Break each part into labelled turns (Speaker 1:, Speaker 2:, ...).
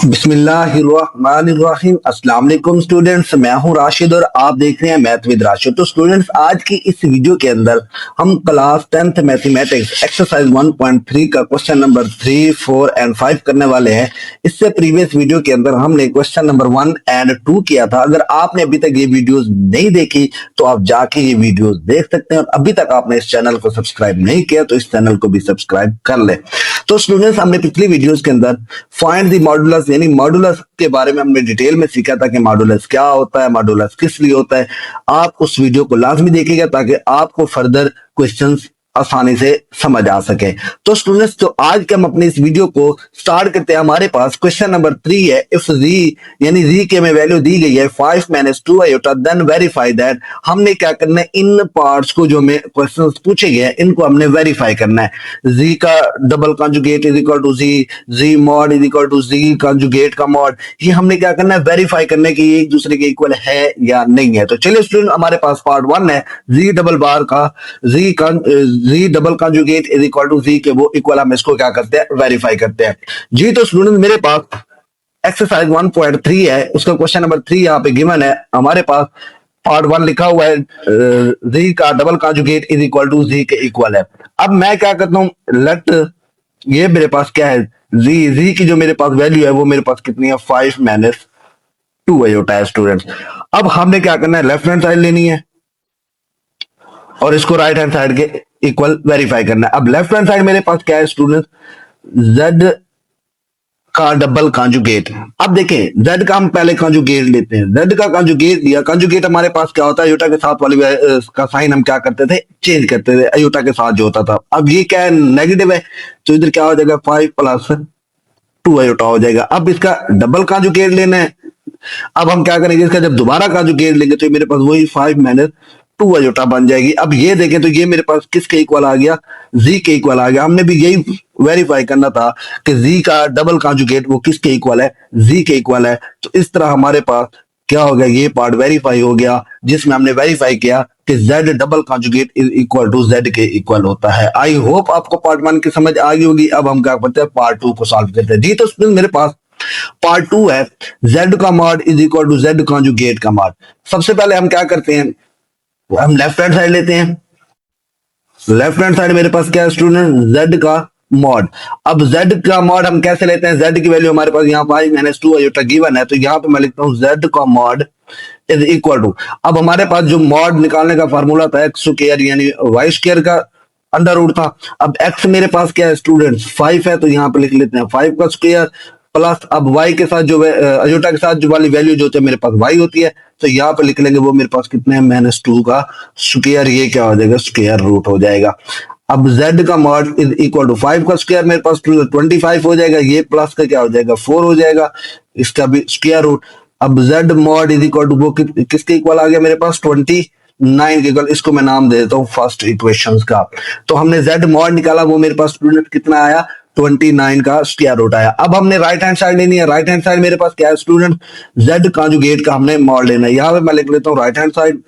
Speaker 1: बिस्मिल्लाहिर्रहमानिर्रहीम। अस्सलाम वालेकुम स्टूडेंट्स, मैं हूं राशिद और आप देख रहे हैं मैथ विद राशिद। तो स्टूडेंट्स, आज की इस वीडियो के अंदर हम क्लास 10th मैथमेटिक्स एक्सरसाइज 1.3 का क्वेश्चन नंबर 3, 4 एंड 5 करने वाले हैं। इससे प्रीवियस वीडियो के अंदर हमने क्वेश्चन नंबर 1 एंड 2 किया था। अगर आपने अभी तक ये वीडियोस नहीं देखी तो आप जाके ये वीडियोस देख सकते हैं, और अभी तक आपने इस चैनल को सब्सक्राइब नहीं किया तो इस चैनल को भी सब्सक्राइब कर ले। तो स्टूडेंट्स, हमने पिछली वीडियोस के अंदर फाइंड द मॉडुलस यानी मॉडुलस के बारे में हमने डिटेल में सीखा था कि मॉडुलस क्या होता है, मॉडुलस किस लिए होता है। आप उस वीडियो को लाजमी देखिएगा ताकि आपको फर्दर क्वेश्चंस आसानी से समझ आ सके। तो स्टूडेंट्स, तो आज के हम अपने इस वीडियो को स्टार्ट करते हैं। हमारे पास क्वेश्चन नंबर 3 है। इफ जी यानी जी के में वैल्यू दी गई है 5 - 2 आयोटा, देन वेरीफाई दैट। हमने क्या करना है, इन पार्ट्स को जो हमें क्वेश्चंस पूछे गए हैं इनको हमने वेरीफाई करना है। जी का double conjugate is equal to z, z mod is equal to z conjugate का मॉड। ये हमने क्या करना है, वेरीफाई करना है कि ये एक दूसरे के इक्वल है या नहीं है। तो चलिए स्टूडेंट, हमारे पास पार्ट 1 है जी डबल बार का Z double conjugate is equal to Z के वो इक्वल, हम इसको क्या करते हैं, वेरीफाई करते हैं जी। तो स्टूडेंट, मेरे पास एक्सरसाइज 1.3 है, उसका क्वेश्चन नंबर 3 यहाँ पे गिवन है। हमारे पास पार्ट 1 लिखा हुआ है जी का double conjugate is equal to Z के इक्वल है। अब मैं क्या करता हूँ, लेट ये मेरे पास क्या है, जी की जो मेरे पास वैल्यू है वो मेरे पास कितनी है, 5 - 2 आयोटा है स्टूडेंट्स। अब हमने क्या करना है, लेफ्ट हैंड साइड लेनी है और इसको राइट हैंड साइड के इक्वल वेरीफाई करना है। अब लेफ्ट हैंड साइड मेरे पास क्या है स्टूडेंट, z का डबल कंजुगेट। अब देखें, z का हम पहले कंजुगेट लेते हैं। z का कंजुगेट दिया, कंजुगेट हमारे पास क्या होता है, अयोटा के साथ वाली का साइन हम क्या करते थे, चेंज करते थे अयोटा के साथ जो होता था। अब ये क्या है, नेगेटिव है, तो इधर क्या हो जाएगा, 5 + 2 आयोटा हो जाएगा। अब इसका डबल कंजुगेट लेना है। अब हम क्या करेंगे, इसका जब दोबारा कंजुगेट लेंगे तो मेरे पास वही 5 - 2 आयोटा बन जाएगी। अब ये देखें तो ये मेरे पास किसके इक्वल आ गया, जी के इक्वल आ गया। हमने भी यही वेरीफाई करना था कि जी का डबल कंजुगेट वो किसके इक्वल है, जी के इक्वल है। तो इस तरह हमारे पास क्या हो गया, ये पार्ट वेरीफाई हो गया जिसमें हमने वेरीफाई किया कि z double conjugate is equal to z के इक्वल होता है। आई होप आपको पार्ट 1 की समझ आ गई होगी। अब हम क्या करते हैं, पार्ट 2 को सॉल्व करते हैं जी। तो मेरे पास पार्ट 2 है, z का mod is equal to z conjugate का मॉड। सबसे पहले हम क्या करते हैं, हम लेफ्ट हैंड साइड लेते हैं। लेफ्ट हैंड साइड मेरे पास क्या है स्टूडेंट, z का मॉड। अब z का मॉड हम कैसे लेते हैं, z की वैल्यू हमारे पास यहाँ 5 - 2 आयोटा गिवन है, तो यहाँ पे मैं लिखता हूँ z का मॉड इज इक्वल टू। अब हमारे पास जो मॉड निकालने का फार्मूला था x स्क्वायर यानी y स्क्वायर का अंडर रूट था। अब x मेरे पास क्या है स्टूडेंट्स, 5 है, तो यहाँ पे लिख लेते हैं 5 का स्क्वायर प्लस, अब y के साथ जो अयोटा के साथ जो वाली वैल्यू जो होती है मेरे पास y होती है, तो यहाँ पे लिख लेंगे वो मेरे पास कितने हैं, -2 का स्क्वायर, ये क्या हो जाएगा, स्क्वायर रूट हो जाएगा। अब z का मॉड इज इक्वल टू 5 का स्क्वायर मेरे पास 25 हो जाएगा, ये प्लस का क्या हो जाएगा, 4 हो जाएगा, इसका भी स्क्वायर रूट। अब z mod is equal to वो किसके इक्वल आ गया मेरे पास, 29 के इक्वल। इसको मैं नाम दे देता हूँ फर्स्ट इक्वेशन का। तो हमने z मॉड निकाला, वो मेरे पास स्टूडेंट कितना आया, 29 का स्क्वायर रूट आया। अब हमने राइट हैंड साइड लेनी है। राइट हैंड साइड मेरे पास क्या है स्टूडेंट, z कंजुगेट का हमने मॉड लेना है। यहाँ पे मैं लिख लेता हूँ राइट हैंड साइड,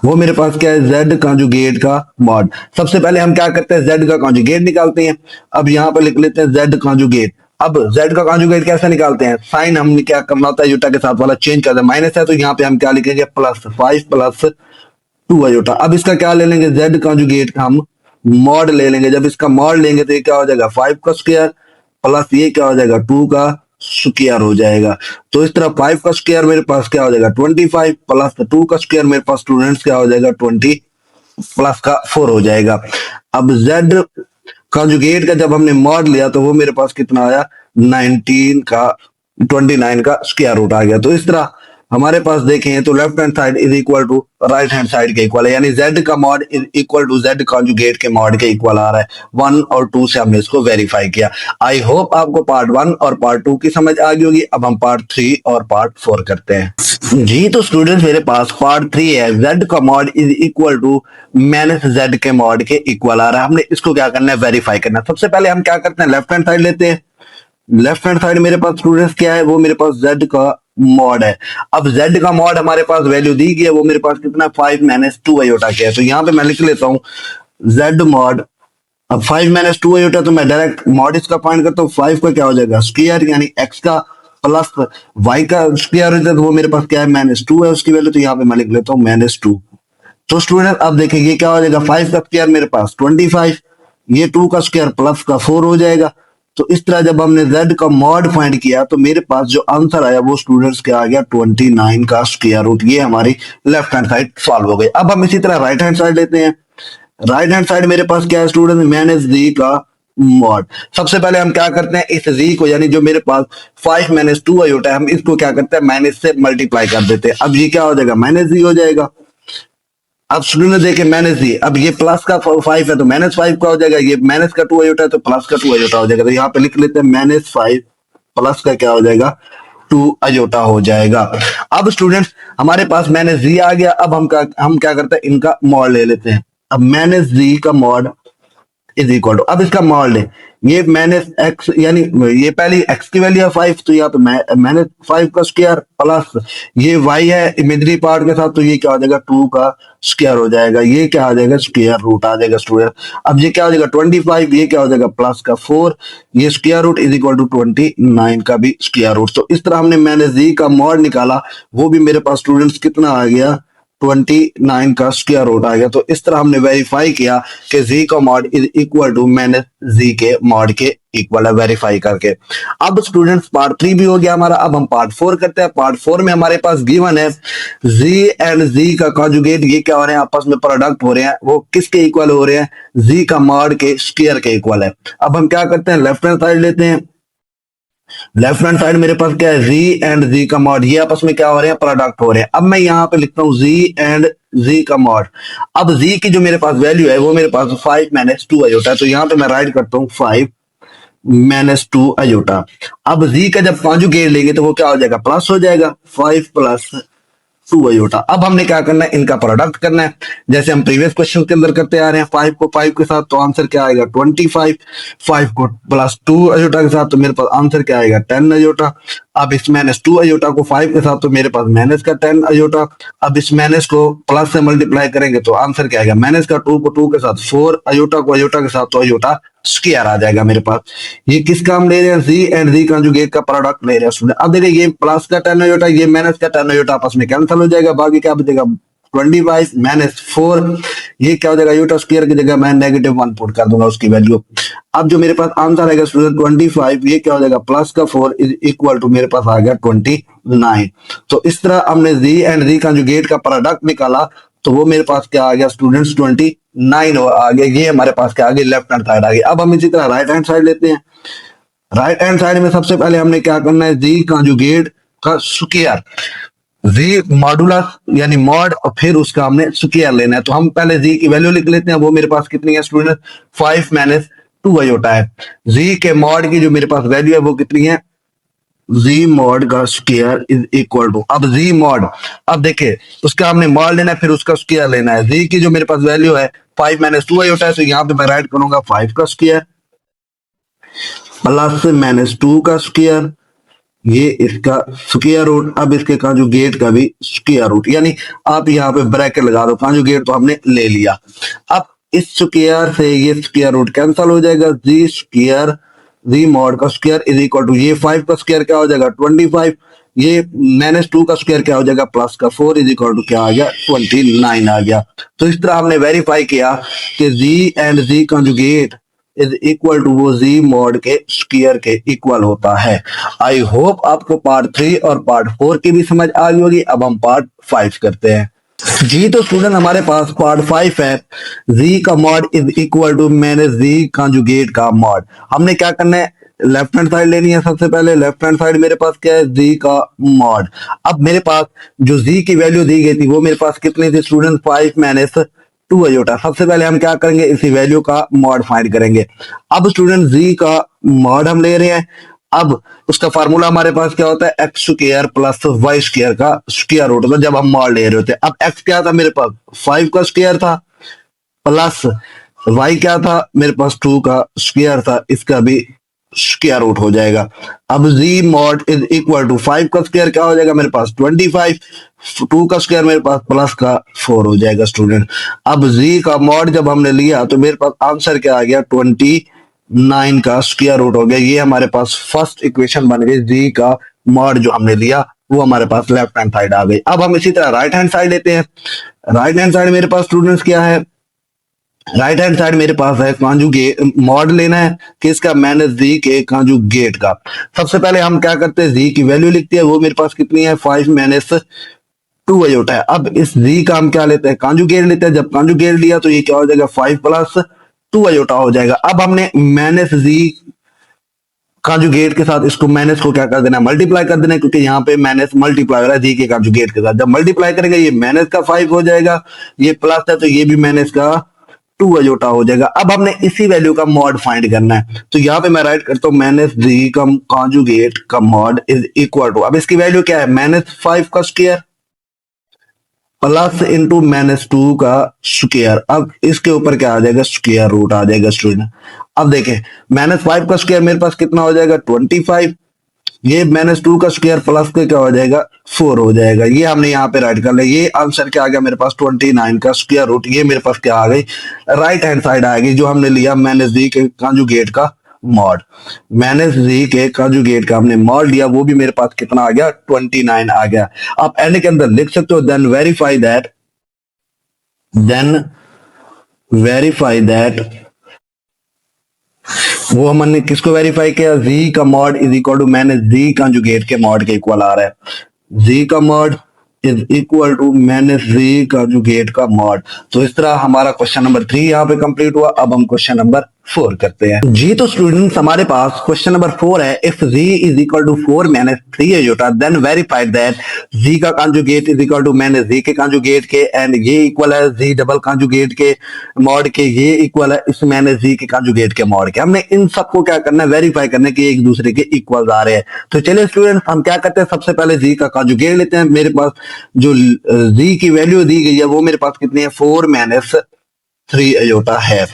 Speaker 1: वो मेरे पास क्या है, z कंजुगेट का मॉड। सबसे पहले हम क्या करते हैं, z का कंजुगेट निकालते हैं। अब यहाँ पे लिख लेते हैं z कंजुगेट। अब z का कंजुगेट कैसे निकालते हैं, साइन हमने क्या करना होता है, अयोटा के साथ वाला चेंज करते हैं, माइनस है तो यहाँ पे हम क्या लिखेंगे, +5 + 2 आयोटा। अब इसका क्या ले लेंगे, z कंजुगेट का हम मॉड ले लेंगे। जब इसका मॉड लेंगे तो ये क्या हो जाएगा, 5 का स्क्वायर प्लस ये क्या हो जाएगा, 2 का स्क्वायर हो जाएगा। तो इस तरह 5 का स्क्वायर मेरे पास क्या हो जाएगा, 25 प्लस 2 का स्क्वायर मेरे पास स्टूडेंट्स क्या हो जाएगा, 20 प्लस का 4 हो जाएगा। अब z कंजुगेट का जब हमने मॉड लिया तो वो मेरे पास कितना आया, 29 का स्क्वायर रूट आ गया। तो इस तरह हमारे पास देखें तो left hand side is equal to right hand side के इक्वल है, यानी z का mod is equal to z conjugate के मॉड के इक्वल आ रहा है। 1 और 2 से हमने इसको वेरीफाई किया। आई होप आपको पार्ट 1 और पार्ट 2 की समझ आ गई होगी। अब हम पार्ट 3 और पार्ट 4 करते हैं जी। तो स्टूडेंट्स, मेरे पास पार्ट 3 है, z का mod is equal to -z के मॉड के इक्वल आ रहा है। हमने इसको क्या करना है, वेरीफाई करना है। सबसे पहले हम क्या करते हैं, लेफ्ट हैंड साइड लेते हैं। लेफ्ट हैंड साइड मेरे पास स्टूडेंट्स क्या है, वो मेरे पास z का मॉड है। अब z का मॉड हमारे पास वैल्यू दी गई है, वो मेरे पास कितना, 5 - 2 आयोटा के है। तो यहाँ पे मैं लिख लेता हूँ z मॉड अब 5 - 2 आयोटा, तो मैं डायरेक्ट मॉड इसका फाइंड करता हूँ। 5 का क्या हो जाएगा स्क्वायर, यानी x का प्लस y का स्क्वायर हो जाए, तो वो मेरे पास क्या है -2 है उसकी वैल्यू, तो यहाँ पे मैं लिख लेता हूँ -2। तो स्टूडेंट अब देखिए ये क्या हो जाएगा, 5 का स्क्वायर मेरे पास 25, ये 2 का स्क्वायर प्लस का 4 हो जाएगा। तो इस तरह जब हमने z का मॉड फाइंड किया तो मेरे पास जो आंसर आया वो स्टूडेंट्स क्या आ गया, 29 का स्क्वायर रूट। ये हमारी लेफ्ट हैंड साइड सॉल्व हो गई। अब हम इसी तरह राइट हैंड साइड लेते हैं। राइट हैंड साइड मेरे पास क्या है स्टूडेंट, माइनस जी का मॉड। सबसे पहले हम क्या करते हैं, इस जी को यानी जो मेरे पास 5 - 2 आयोटा है, हम इसको क्या करते हैं माइनस से मल्टीप्लाई कर देते हैं। अब ये क्या हो जाएगा -जी हो जाएगा। अब स्टूडेंट देखे -जी, अब ये प्लस का 5 है तो -5 का हो जाएगा, ये माइनस का 2 आयोटा है तो प्लस का 2 आयोटा हो जाएगा। तो यहाँ पे लिख लेते हैं -5 प्लस का क्या हो जाएगा 2 आयोटा हो जाएगा। अब स्टूडेंट्स हमारे पास -जी आ गया। अब हम क्या करते हैं, इनका मॉड ले लेते हैं। अब -जी का मॉड इज इक्वल टू, अब इसका मॉड है ये -x, यानी ये पहली x की वैल्यू है 5, तो यहाँ पे -5 का स्क्वायर प्लस ये y है इमेजरी पार्ट के साथ, तो ये क्या हो जाएगा 2 का स्क्वायर हो जाएगा। ये क्या आ जाएगा स्क्वायर रूट आ जाएगा स्टूडेंट। अब ये क्या हो जाएगा 25, ये क्या हो जाएगा प्लस का 4, ये square root is equal to 29 का भी स्क्वायर रूट। तो इस तरह हमने -जी का मॉड निकाला, वो भी मेरे पास स्टूडेंट्स कितना आ गया 29 का स्क्वायर रूट आ गया। तो इस तरह हमने वेरीफाई किया कि जी का mod is equal to Z के मॉड के इक्वल है, वेरीफाई करके। अब स्टूडेंट्स पार्ट 3 भी हो गया हमारा। अब हम पार्ट 4 करते हैं। पार्ट 4 में हमारे पास गिवन है जी एंड जी का कॉन्जुगेट, ये क्या हो रहे हैं आपस में प्रोडक्ट हो रहे हैं, वो किसके इक्वल हो रहे हैं, जी का मॉड के स्क्वायर के इक्वल है। अब हम क्या करते हैं, लेफ्ट हैंड साइड लेते हैं। लेफ्ट हैंड साइड मेरे पास क्या है, जी एंड जी का मॉड, ये आपस में क्या हो रहे हैं प्रोडक्ट हो रहे हैं। अब मैं यहाँ पे लिखता हूँ जी एंड जी का मॉड। अब जी की जो मेरे पास वैल्यू है वो मेरे पास 5 - 2 आयोटा है, तो यहाँ पे मैं राइट करता हूँ 5 - 2 आयोटा। अब जी का जब कॉन्जुगेट लेंगे तो वो क्या हो जाएगा प्लस हो जाएगा, 5 + 2 आयोटा। अब हमने क्या करना है, इनका प्रोडक्ट करना है, जैसे हम प्रीवियस क्वेश्चन के अंदर करते आ रहे हैं। 5 को 5 के साथ तो आंसर क्या आएगा 25, 5 को प्लस 2 अयोटा के साथ तो मेरे पास आंसर क्या आएगा 10 अयोटा। अब इस -2 अयोटा को 5 के साथ तो मेरे पास माइनस का 10 अयोटा। अब इस माइनस को प्लस से मल्टीप्लाई करेंगे तो आंसर क्या आएगा, माइनस का 2 को 2 के साथ 4 अयोटा को अयोटा के साथ तो अयोटा स्क्वायर आ जाएगा मेरे पास। ये किसका हम ले रहे हैं, जी एंड जी कंजुगेट का प्रोडक्ट ले रहे हैं स्टूडेंट। अब देखिए ये प्लस का 10 अयोटा, ये माइनस का 10 अयोटा आपस में कैंसिल हो जाएगा, बाकी क्या बचेगा 25 - 4, ये क्या हो जाएगा अयोटा स्क्वायर की जगह मैं -1 पुट कर दूंगा उसकी वैल्यू। अब जो मेरे पास आंसर आएगा स्टूडेंट 25, ये क्या हो जाएगा प्लस का 4 इज इक्वल टू मेरे पास आ गया 29। तो इस तरह हमने जी एंड जी कंजुगेट का प्रोडक्ट निकाला, तो वो मेरे पास क्या आ गया स्टूडेंट्स 29 आ गया। ये हमारे पास क्या आ गया लेफ्ट हैंड साइड आ गई। अब हम इसी तरह राइट हैंड साइड लेते हैं। राइट हैंड साइड में सबसे पहले हमने क्या करना है, जी कंजुगेट का स्क्वायर, जी मॉडुलस यानी मॉड, और फिर उसका हमने स्क्वायर लेना है। तो हम पहले जी की वैल्यू लिख लेते हैं, वो मेरे पास कितनी है स्टूडेंट 5 - 2 अयोटा है। जी के मॉड की जो मेरे पास वैल्यू है वो कितनी है, जी मॉड का स्क्वायर इज इक्वल टू, अब जी मॉड, अब देखिए उसका हमने मॉड लेना है फिर उसका स्क्वायर लेना है। जी की जो मेरे पास वैल्यू है 5 - 2 अयोटा है, तो यहाँ पे मैं राइट करूंगा 5 का स्क्वायर प्लस -2 का स्क्वायर, ये इसका स्क्वायर रूट। अब इसके कंजुगेट का भी स्क्वायर रूट, यानी आप यहाँ पे ब्रैकेट लगा दो, कंजुगेट तो हमने ले लिया। अब इस स्क्वायर से ये स्क्वायर रूट कैंसिल हो जाएगा, जी स्क्वायर जी मॉड का स्क्वायर इज इक्वल टू, ये 5 का स्क्वायर क्या हो जाएगा 25, ये -2 का स्क्वायर क्या हो जाएगा प्लस का 4 इज इक्वल टू क्या आ गया 29 आ गया। तो इस तरह हमने वेरीफाई किया कि Z and Z conjugate is equal to वो जी मॉड के स्क्वायर के इक्वल होता है। आई होप आपको पार्ट 3 और पार्ट 4 की भी समझ आ गई होगी। अब हम पार्ट 5 करते हैं जी। तो स्टूडेंट हमारे पास पार्ट 5 है, जी का मॉड इज इक्वल टू मैंने जी कंजुगेट का मॉड। हमने क्या करना है, लेफ्ट हैंड साइड लेनी है। सबसे पहले लेफ्ट हैंड साइड मेरे पास क्या है, जी का मॉड। अब मेरे पास जो जी की वैल्यू दी गई थी वो मेरे पास कितनी थी स्टूडेंट 5 - 2 अयोटा। सबसे पहले हम क्या करेंगे, इसी वैल्यू का मॉड फाइंड करेंगे। अब स्टूडेंट जी का मॉड हम ले रहे हैं। अब उसका फार्मूला हमारे पास क्या होता है, x square plus y square का स्क्वायर रूट, मतलब जब हम मॉड ले रहे होते हैं। अब एक्स क्या था मेरे पास 5 का स्क्वायर था, प्लस वाई क्या था मेरे पास 2 का स्क्वायर था, इसका भी स्क्वायर रूट हो जाएगा। अब z mod is equal to 5 का स्क्वायर क्या हो जाएगा मेरे पास 25, 2 का स्क्वायर मेरे पास प्लस का 4 हो जाएगा स्टूडेंट। अब z का मॉड जब हमने लिया तो मेरे पास आंसर क्या आ गया 29 का स्क्वायर रूट हो गया। ये हमारे पास फर्स्ट इक्वेशन बन गई, z का मॉड जो हमने लिया वो हमारे पास लेफ्ट हैंड साइड आ गई। अब हम इसी तरह राइट हैंड साइड लेते हैं। राइट हैंड साइड मेरे पास स्टूडेंट्स क्या है, राइट हैंड साइड मेरे पास है कॉन्जुगेट मॉड लेना है किसका माइनस जी के कॉन्जुगेट का। सबसे पहले हम क्या करते हैं जी की वैल्यू लिखते हैं, वो मेरे पास कितनी है 5 माइनस 2 अयोटा है। अब इस जी का हम क्या लेते हैं कॉन्जुगेट लेते हैं, जब कॉन्जुगेट लिया तो ये क्या हो जाएगा 5 प्लस 2 अयोटा हो जाएगा। अब हमने माइनस जी कॉन्जुगेट के साथ इसको माइनस को क्या कर देना मल्टीप्लाई कर देना, क्योंकि यहाँ पे माइनस मल्टीप्लाई हो रहा है जी के कॉन्जुगेट के साथ। जब मल्टीप्लाई करेंगे ये माइनस का 5 हो जाएगा, ये प्लस है तो ये भी माइनस का 2 अयोटा हो जाएगा। अब हमने इसी वैल्यू का मॉड फाइंड करना है, तो यहाँ पे मैं राइट करता हूँ माइनस जी का कॉन्जुगेट का मॉड इज इक्वल टू, अब इसकी वैल्यू क्या है माइनस 5 का स्क्वायर प्लस इंटू माइनस 2 का स्क्वायर। अब इसके ऊपर क्या आ जाएगा स्क्वायर रूट आ जाएगा स्टूडेंट। अब देखें माइनस 5 का स्क्वायर मेरे पास कितना हो जाएगा 25, ये माइनस 2 का स्क्वायर प्लस के क्या हो जाएगा 4 हो जाएगा। ये हमने यहाँ पे राइट कर लिया, ये आंसर क्या आ गया मेरे पास 29 का स्क्वायर रूट। ये मेरे पास क्या आ गई राइट हैंड साइड आ गई, जो हमने लिया माइनस जी के कॉन्जुगेट का मॉड। माइनस जी के कॉन्जुगेट का हमने मॉड लिया, वो भी मेरे पास कितना आ गया 29 आ गया। आप एंड के अंदर लिख सकते हो देन वेरीफाई दैट वो हमने किसको वेरीफाई किया z का mod is equal to minus z conjugate के मॉड के इक्वल आ रहा है। z का mod is equal to minus z conjugate का मॉड। तो इस तरह हमारा क्वेश्चन नंबर 3 यहाँ पे कंप्लीट हुआ। अब हम क्वेश्चन नंबर 4 करते हैं जी। तो स्टूडेंट्स हमारे पास क्वेश्चन नंबर 4 है, if z is equal to 4 minus 3 iota then verify that z का conjugate is equal to minus Z के कॉन्जुगेट के एंड ये इक्वल है z डबल कॉन्जुगेट के मॉड के, ये इक्वल है इस माइनस जी के कॉन्जुगेट के मॉड के। हमने इन सबको क्या करना है वेरीफाई करना है कि एक दूसरे के इक्वल आ रहे हैं। तो चलिए स्टूडेंट्स हम क्या करते हैं, सबसे पहले z का कॉन्जुगेट लेते हैं। मेरे पास जो z की वैल्यू दी गई है वो मेरे पास कितनी है 4 माइनस 3 अयोटा है।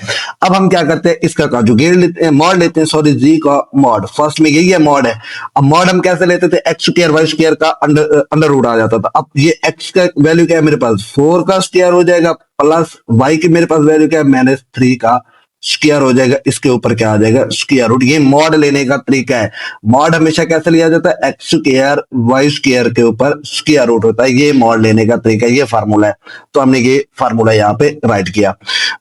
Speaker 1: अब हम क्या करते हैं इसका कॉन्जुगेट लेते हैं, मॉड लेते हैं, सॉरी जी का मॉड, फर्स्ट में यही है मॉड है। अब मॉड हम कैसे लेते थे एक्स स्क्वायर वाई स्क्वायर का अंडर रूट आ जाता था। अब ये एक्स का वैल्यू क्या है मेरे पास 4 का स्क्वायर हो जाएगा प्लस वाई की मेरे पास वैल्यू क्या है माइनस 3 का स्क्वायर हो जाएगा, इसके ऊपर क्या आ जाएगा स्क्वायर रूट। ये मॉड लेने का तरीका है। मॉड हमेशा कैसे लिया जाता है एक्स स्क्वायर वाई स्क्वायर के ऊपर स्क्वायर रूट होता है, ये मॉड लेने का तरीका, ये फार्मूला है। तो हमने ये फार्मूला यहाँ पे राइट किया।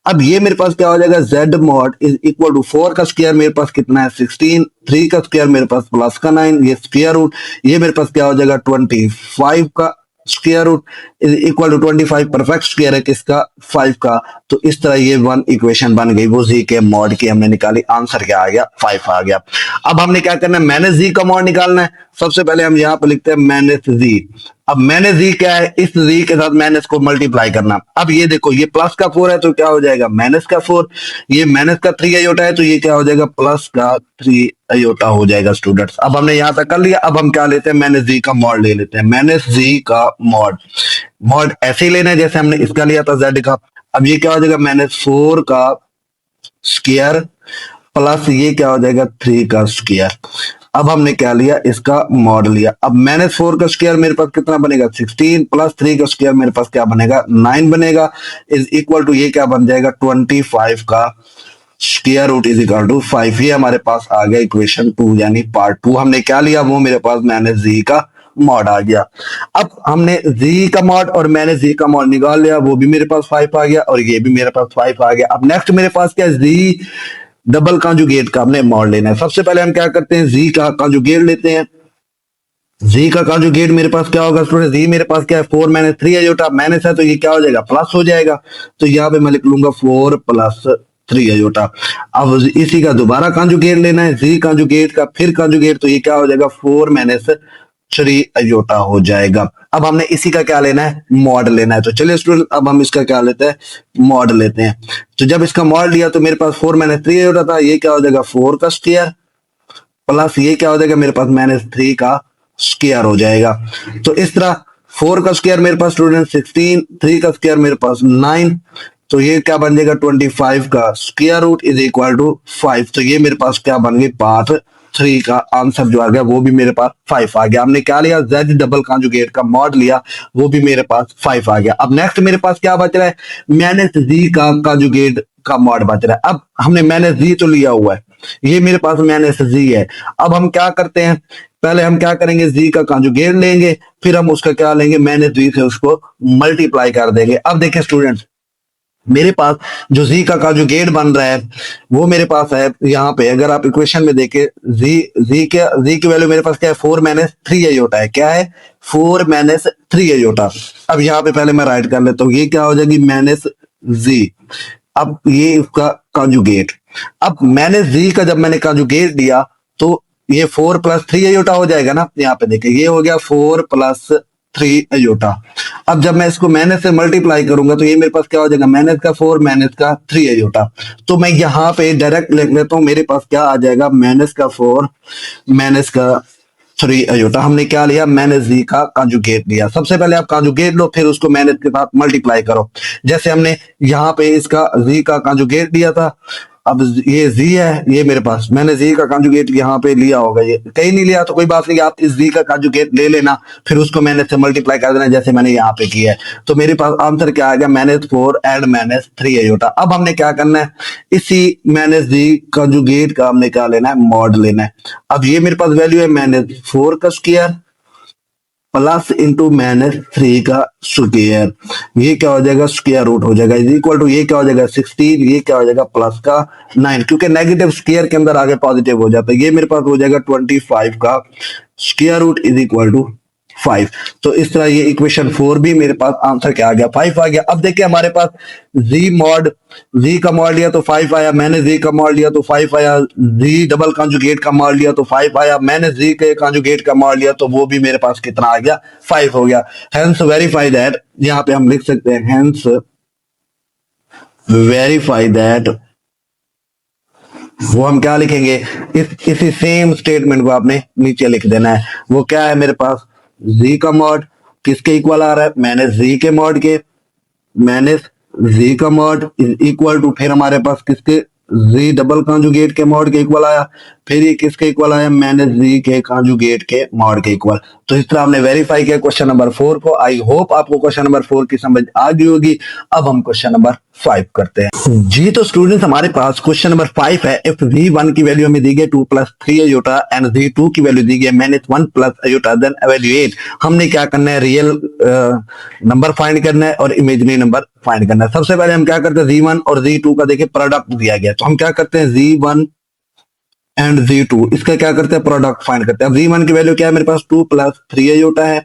Speaker 1: अब ये मेरे पास क्या हो जाएगा z mod is equal to 4 का स्क्वायर मेरे पास कितना है 16, 3 का स्क्वायर मेरे पास प्लस का 9, ये स्क्वायर रूट, ये मेरे पास क्या हो जाएगा 25 का square root is equal to 25 perfect square है किसका 5 का। तो इस तरह ये वन इक्वेशन बन गई, वो जी के मॉड की हमने निकाली, आंसर क्या आ गया 5 आ गया। अब हमने क्या करना है माइनस जी का मॉड निकालना है। सबसे पहले हम यहाँ पे लिखते हैं माइनस जी। अब माइनस जी क्या है, इस जी के साथ माइनस को मल्टीप्लाई करना। अब ये देखो ये प्लस का 4 है तो क्या हो जाएगा माइनस का 4, ये माइनस का 3 अयोटा है तो ये क्या हो जाएगा प्लस का 3 अयोटा हो जाएगा स्टूडेंट्स। अब हमने यहां तक कर लिया। अब हम क्या लेते हैं माइनस जी का मॉड ले लेते हैं। माइनस जी का मॉड, मॉड ऐसे ही लेना है जैसे हमने इसका लिया था जेड का। अब ये क्या हो जाएगा माइनस 4 का स्क्वायर प्लस ये क्या हो जाएगा 3 का स्क्वायर। अब हमने क्या लिया इसका मॉड लिया। अब माइनस 4 का स्क्वायर मेरे पास कितना बनेगा 16 प्लस 3 का स्क्वायर मेरे पास क्या बनेगा 9 बनेगा इज इक्वल टू ये क्या बन जाएगा 25 का square root is equal to 5। ये हमारे पास आ गया इक्वेशन 2 यानी पार्ट 2। हमने क्या लिया वो मेरे पास माइनस जी का मॉड आ गया। अब हमने जी का मॉड और माइनस जी का मॉड निकाल लिया, वो भी मेरे पास 5 आ गया और ये भी मेरे पास 5 आ गया। अब नेक्स्ट मेरे पास क्या है जी डबल कॉन्जुगेट का हमने मॉड लेना है। सबसे पहले हम क्या करते हैं जी का कॉन्जुगेट लेते हैं। जी का कॉन्जुगेट मेरे पास क्या होगा स्टूडेंट, जी मेरे पास क्या है 4 माइनस 3 अयोटा, माइनस है तो ये क्या हो जाएगा प्लस हो जाएगा। तो यहाँ पे मैं लिख लूंगा 4 प्लस 3 अयोटा। अब इसी का दोबारा कॉन्जुगेट लेना है, जी कॉन्जुगेट का फिर कॉन्जुगेट, तो ये क्या हो जाएगा 4 माइनस 3 अयोटा हो जाएगा। अब हमने इसी का क्या लेना है मॉड लेना है। तो चलिए स्टूडेंट अब हम इसका क्या लेते हैं मॉड लेते हैं। तो जब इसका मॉड लिया तो मेरे पास 4 माइनस 3 अयोटा था, ये क्या हो जाएगा 4 का स्क्वायर प्लस ये क्या हो जाएगा मेरे पास माइनस 3 का स्क्वायर हो जाएगा। तो इस तरह 4 का स्क्वायर मेरे पास स्टूडेंट 16, 3 का स्क्वायर मेरे पास 9, तो ये क्या बन जाएगा 25 का square root is equal to 5। तो ये मेरे पास क्या बन गई पार्ट 3 का आंसर जो आ गया वो भी मेरे पास 5 आ गया। हमने क्या लिया z डबल कॉन्जुगेट का मॉड लिया, वो भी मेरे पास 5 आ गया। अब नेक्स्ट मेरे पास क्या बच रहा है, मैंने z का कॉन्जुगेट का मॉड बच रहा है। अब हमने मैंने z तो लिया हुआ है, ये मेरे पास मैंने z है। अब हम क्या करते हैं, पहले हम क्या करेंगे z का कॉन्जुगेट लेंगे, फिर हम उसका क्या लेंगे मैंने z से उसको मल्टीप्लाई कर देंगे। अब देखिए स्टूडेंट्स, मेरे पास जो z का कॉन्जुगेट बन रहा है वो मेरे पास है यहाँ पे। अगर आप इक्वेशन में देखें z की वैल्यू मेरे पास क्या है 4 माइनस 3 अयोटा है। क्या है 4 माइनस 3 अयोटा। अब यहाँ पे पहले मैं राइट कर लेता हूँ, ये क्या हो जाएगी माइनस z। अब ये इसका कॉन्जुगेट, अब मैंने z का जब मैंने कॉन्जुगेट दिया तो ये 4 प्लस 3 अयोटा हो जाएगा ना। यहाँ पे देखिए ये हो गया 4 प्लस 3 अयोटा। अब जब मैं इसको माइनस से मल्टीप्लाई करूंगा तो ये मेरे पास क्या हो जाएगा माइनस का 4 माइनस का 3 अयोटा। तो मैं यहाँ पे डायरेक्ट लिख लेता हूँ, मेरे पास क्या आ जाएगा माइनस का 4 माइनस का 3 अयोटा। हमने क्या लिया मैंने z का कॉन्जुगेट लिया। सबसे पहले आप कॉन्जुगेट लो, फिर उसको माइनस के साथ मल्टीप्लाई करो। जैसे हमने यहाँ पे इसका z का कॉन्जुगेट लिया था, अब ये z है, ये मेरे पास मैंने z का कॉन्जुगेट यहाँ पे लिया होगा, ये कहीं नहीं लिया तो कोई बात नहीं, आप इस z का कॉन्जुगेट ले लेना, फिर उसको माइनस से मल्टीप्लाई कर देना जैसे मैंने यहाँ पे किया है। तो मेरे पास आंसर क्या आ गया माइनस 4 एंड माइनस 3 अयोटा। अब हमने क्या करना है, इसी माइनस z कॉन्जुगेट का हमने क्या लेना है मॉड लेना है। अब ये मेरे पास वैल्यू है माइनस 4 का स्क्वायर प्लस इंटू माइनस 3 का स्क्वायर, ये क्या हो जाएगा स्क्वायर रूट हो जाएगा इज इक्वल टू ये क्या हो जाएगा 16, ये क्या हो जाएगा प्लस का 9, क्योंकि नेगेटिव स्क्वायर के अंदर आगे पॉजिटिव हो जाता है। ये मेरे पास हो जाएगा 25 का square root is equal to 5। तो इस तरह ये इक्वेशन 4 भी मेरे पास आंसर क्या आ गया 5 आ गया। अब देखिए हमारे पास z का मॉड लिया तो 5 आया, मैंने z का मॉड लिया तो 5 आया, z डबल कॉन्जुगेट का मॉड लिया तो 5 आया, मैंने z के कॉन्जुगेट का मॉड लिया तो वो भी मेरे पास कितना आ गया 5 हो गया। हेंस वेरीफाई दैट, यहाँ पे हम लिख सकते हैं हेंस वेरीफाई दैट, वो हम क्या लिखेंगे इसी सेम स्टेटमेंट को आपने नीचे लिख देना है। वो क्या है मेरे पास z का मॉड किसके इक्वल आ रहा है मैंने z के मॉड के, मैंने z का मॉड इज इक्वल टू फिर हमारे पास किसके z डबल कॉन्जुगेट के मॉड के इक्वल आया, फिर ये किसके इक्वल आया मैंने z के कॉन्जुगेट के मॉड के इक्वल। तो इस तरह हमने वेरीफाई किया क्वेश्चन नंबर 4 को। आई होप आपको क्वेश्चन नंबर 4 की समझ आ गई होगी। अब हम क्वेश्चन नंबर 5 करते हैं जी। तो स्टूडेंट्स हमारे पास क्वेश्चन नंबर 5 है। इफ v1 की वैल्यू हमें दी गई 2 प्लस 3 अयोटा एंड v2 की वैल्यू दी गई -1 प्लस अयोटा, देन एवेल्युएट। हमने क्या करना है रियल नंबर फाइंड करना है और इमेजिनरी नंबर फाइंड करना है। सबसे पहले हम क्या करते हैं v1 और v2 का देखिए प्रोडक्ट दिया गया, तो हम क्या करते हैं v1 एंड z2 इसका क्या करते हैं प्रोडक्ट फाइंड करते हैं। अब v1 की वैल्यू क्या है मेरे पास 2 प्लस 3 अयोटा है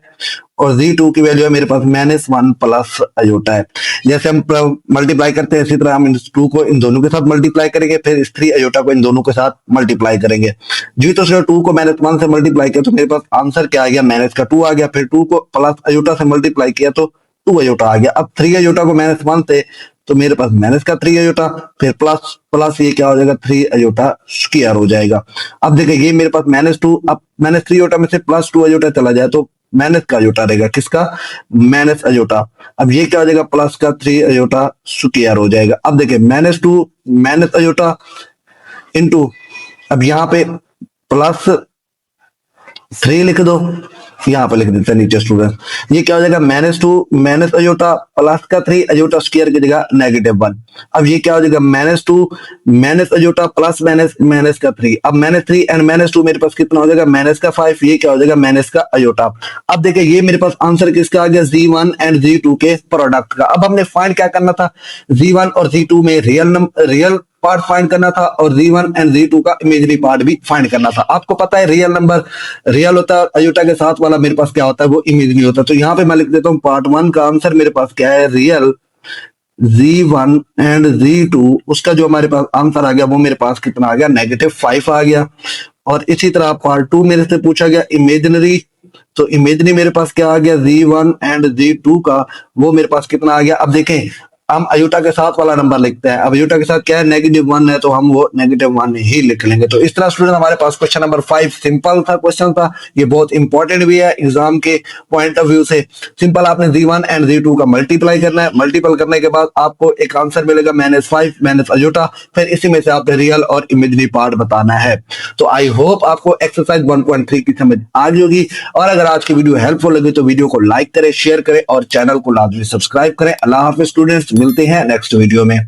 Speaker 1: और z2 की वैल्यू है मेरे पास -1 प्लस अयोटा है। जैसे हम मल्टीप्लाई करते हैं इसी तरह हम इस 2 को इन दोनों के साथ मल्टीप्लाई करेंगे, फिर इस 3 अयोटा को इन दोनों के साथ मल्टीप्लाई करेंगे जी। तो 2 को -1 से मल्टीप्लाई किया तो मेरे पास आंसर क्या आ गया माइनस का 2 आ गया, फिर 2 को प्लस अयोटा से मल्टीप्लाई किया तो 2 अयोटा आ गया। अब 3 अयोटा को -1 से तो मेरे पास माइनस का 3 अयोटा, फिर प्लस प्लस ये क्या हो जाएगा 3 अयोटा स्क्वायर हो जाएगा। अब देखिए ये मेरे पास -2, अब -3 अयोटा में से +2 अयोटा चला जाए तो माइनस का अयोटा रहेगा, किसका माइनस अयोटा। अब ये क्या हो जाएगा प्लस का 3 अयोटा स्क्वायर हो जाएगा। अब देखिए -2 माइनस अयोटा इंटू अब यहाँ पे प्लस 3 लिख दो, यहाँ पे लिख देते हैं नीचे स्टूडेंट, ये क्या हो जाएगा -2 माइनस अयोटा प्लस का 3 अयोटा स्क्वायर की जगह -1। अब ये क्या हो जाएगा -2 माइनस अयोटा प्लस माइनस का 3, अब -3 एंड -2 मेरे पास कितना हो जाएगा -5, ये क्या हो जाएगा माइनस का अयोटा। अब देखिए ये मेरे पास आंसर किसका आ गया z1 एंड z2 के प्रोडक्ट का। अब हमने फाइंड क्या करना था z1 और z2 में रियल पार्ट फाइंड करना था और z1 एंड z2 का इमेजिनरी पार्ट भी फाइंड करना था। आपको पता है रियल नंबर रियल होता है, अयोटा के साथ वाला मेरे पास क्या होता है वो इमेजिनरी होता है। तो यहाँ पे मैं लिख देता हूँ पार्ट 1 का आंसर मेरे पास क्या है रियल z1 एंड z2, उसका जो हमारे पास आंसर आ गया वो मेरे पास कितना आ गया -5 आ गया। और इसी तरह पार्ट 2 मेरे से पूछा गया इमेजिनरी, तो इमेजिनरी मेरे पास क्या आ गया z1 एंड z2 का वो मेरे पास कितना आ गया। अब देखें हम अयूटा के साथ वाला नंबर लिखते हैं। अब अयूटा के साथ क्या है, -1 है, तो हम वो -1 ही लिख लेंगे। तो इस तरह स्टूडेंट हमारे पास क्वेश्चन नंबर 5 सिंपल था क्वेश्चन था, ये बहुत इंपॉर्टेंट भी है एग्जाम के पॉइंट ऑफ व्यू से। सिंपल आपने Z1 एंड Z2 का मल्टीप्लाई करना है, मल्टीपल करने के बाद आपको एक आंसर मिलेगा -5 माइनस अयूटा, फिर इसी में से आपने रियल और इमेजिनरी पार्ट बताना है। तो आई होप आपको एक्सरसाइज 1.3 की समझ आ गई होगी, और अगर आज की वीडियो हेल्पफुल लगी तो वीडियो को लाइक करें, शेयर करें और चैनल को लाजमी सब्सक्राइब करें। अल्लाह हाफिज स्टूडेंट्स, मिलते हैं नेक्स्ट वीडियो में।